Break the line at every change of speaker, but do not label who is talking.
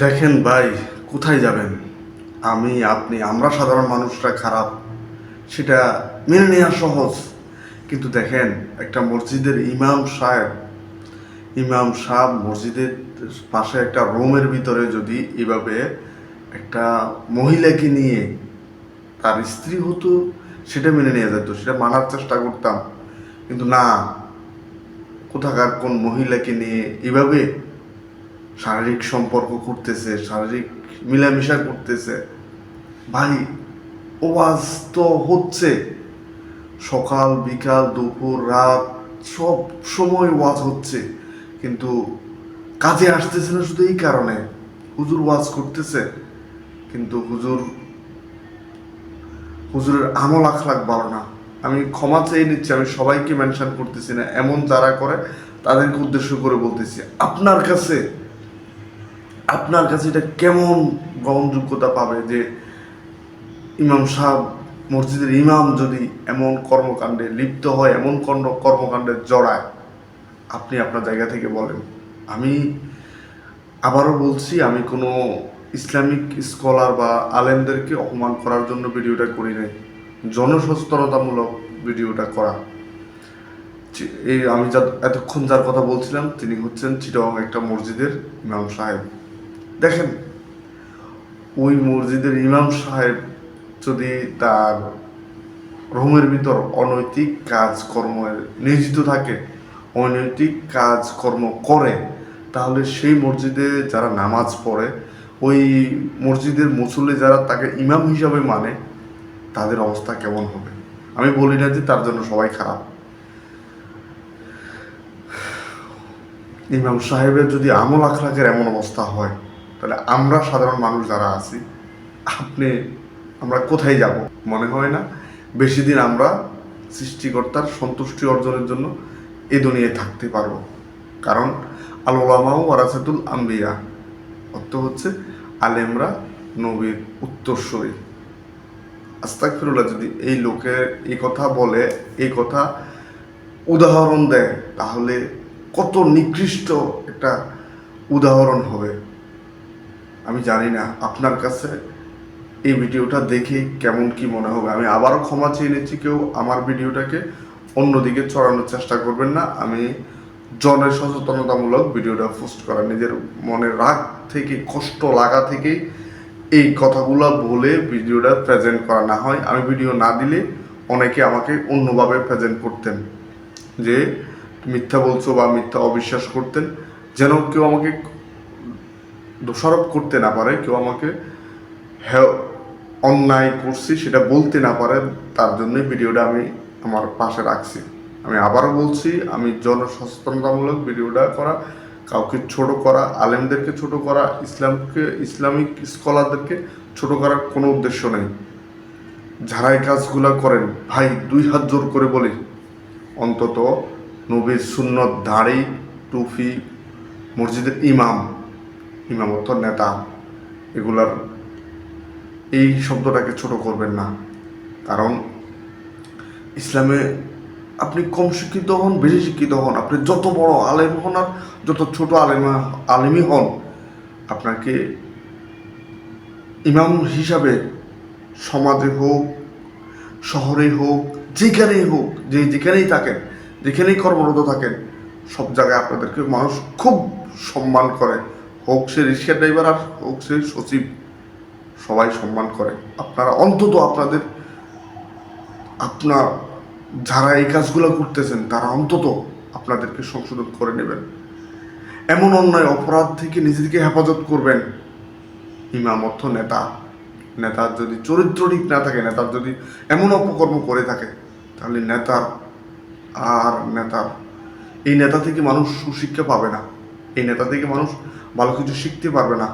দেখেন ভাই, কোথায় যাবেন? আপনি আমরা সাধারণ মানুষরা খারাপ, সেটা মেনে নেওয়া সহজ। কিন্তু দেখেন, একটা মসজিদের ইমাম সাহেব মসজিদের পাশে একটা রুমের ভিতরে যদি এভাবে একটা মহিলাকে নিয়ে তার স্ত্রী হতো, সেটা মেনে নেওয়া যেত, সেটা মানার চেষ্টা করতাম। কিন্তু না, কোথাকার কোন মহিলাকে নিয়ে এভাবে শারীরিক সম্পর্ক করতেছে, শারীরিক মিলামিশা করতেছে। ভাই, ওয়াজ তো হচ্ছে সকাল বিকাল দুপুর রাত, সব সময় ওয়াজ হচ্ছে, কিন্তু কাজে আসতেছে না। শুধু এই কারণে হুজুর ওয়াজ করতেছে, কিন্তু হুজুরের আমল আখলাক ভালো না। আমি ক্ষমা চেয়ে নিচ্ছি, আমি সবাইকে মেনশন করতেছি না, এমন যারা করে তাদেরকে উদ্দেশ্য করে বলতেছি, আপনার কাছে এটা কেমন গ্রহণযোগ্যতা পাবে যে ইমাম সাহেব, মসজিদের ইমাম যদি এমন কর্মকাণ্ডে লিপ্ত হয়, এমন কর্মকাণ্ডে জড়ায়? আপনি আপনার জায়গা থেকে বলেন। আমি আবারও বলছি, আমি কোনো ইসলামিক স্কলার বা আলেমদেরকে অপমান করার জন্য ভিডিওটা করি নাই, জনসচেতনতামূলক ভিডিওটা করা। এই আমি এতক্ষণ যার কথা বলছিলাম, তিনি হচ্ছেন চিটাগং একটা মসজিদের ইমাম সাহেব। দেখেন, ওই মসজিদের ইমাম সাহেব যদি তার রুমের ভিতর অনৈতিক কাজকর্মে নিয়োজিত থাকে, অনৈতিক কাজকর্ম করে, তাহলে সেই মসজিদে যারা নামাজ পড়ে, ওই মসজিদের মুসল্লি যারা তাকে ইমাম হিসাবে মানে, তাদের অবস্থা কেমন হবে? আমি বলি না যে তার জন্য সবাই খারাপ। ইমাম সাহেবের যদি আমল আখলাকের এমন অবস্থা হয়, তাহলে আমরা সাধারণ মানুষ যারা আছি, আপনি আমরা কোথায় যাব? মনে হয় না বেশি দিন আমরা সৃষ্টিকর্তার সন্তুষ্টি অর্জনের জন্য এ দুনিয়ায় থাকতে পারবো। কারণ আল উলামাউ ওয়ারাসাতুল আম্বিয়া, অর্থ হচ্ছে আলেমরা নবীর উত্তরসূরি। আস্তাগফিরুল্লাহ, যদি এই লোকের এই কথা বলে, এই কথা উদাহরণ দেয়, তাহলে কত নিকৃষ্ট একটা উদাহরণ হবে। আমি জানি না আপনার কাছে এই ভিডিওটা দেখে কেমন কি মনে হবে। আমি আবারও ক্ষমা চেয়ে নিচ্ছি, কেউ আমার ভিডিওটাকে অন্যদিকে ছড়ানোর চেষ্টা করবেন না। আমি জনের সচেতনতামূলক ভিডিওটা পোস্ট করা, নিজের মনের রাগ থেকে, কষ্ট লাগা থেকেই এই কথাগুলো বলে ভিডিওটা প্রেজেন্ট করা। না হয় আমি ভিডিও না দিলে অনেকে আমাকে অন্যভাবে প্রেজেন্ট করতেন, যে মিথ্যা বলছো বা মিথ্যা অবিশ্বাস করতেন, যেন কেউ আমাকে দোষারোপ করতে না পারে, কেউ আমাকে হ্যাঁ অন্যায় করছি সেটা বলতে না পারে। তার জন্যই ভিডিওটা আমি আমার পাশে রাখছি। আমি আবারও বলছি, আমি জনসচেতনতামূলক ভিডিওটা করা, কাউকে ছোট করা, আলেমদেরকে ছোট করা, ইসলামিক স্কলারদেরকে ছোট করার কোনো উদ্দেশ্য নেই। যারা এই কাজগুলো করেন, ভাই 2 হাত জোর করে বলি, অন্তত নবীর সুন্নত, দাড়ি, টুপি, মসজিদের ইমামত্ব, নেতা, এগুলার এই শব্দটাকে ছোট করবেন না। কারণ ইসলামে আপনি কম শিক্ষিত হন, বেশি শিক্ষিত হন, আপনি যত বড় আলেম হন আর যত ছোট আলেমই হন, আপনাকে ইমাম হিসাবে সমাজে হোক, শহরে হোক, যেখানেই হোক, যেখানেই থাকেন, যেখানেই কর্মরত থাকেন, সব জায়গায় আপনাদেরকে মানুষ খুব সম্মান করে। হোক সে রিক্সা ড্রাইভার আর হোক সে সচিব, সবাই সম্মান করে। আপনারা অন্তত আপনার যারা এই কাজগুলো করতেছেন, তারা অন্তত আপনাদেরকে সংশোধন করে নেবেন। এমন অন্যায় অপরাধ থেকে নিজেদেরকে হেফাজত করবেন। ইমাম অর্থ নেতার যদি চরিত্র ঠিক না থাকে, নেতার যদি এমন অপকর্ম করে থাকে, তাহলে এই নেতা থেকে মানুষ সুশিক্ষা পাবে না, এই নেতা থেকে মানুষ ভালো কিছু শিখতে পারবে না।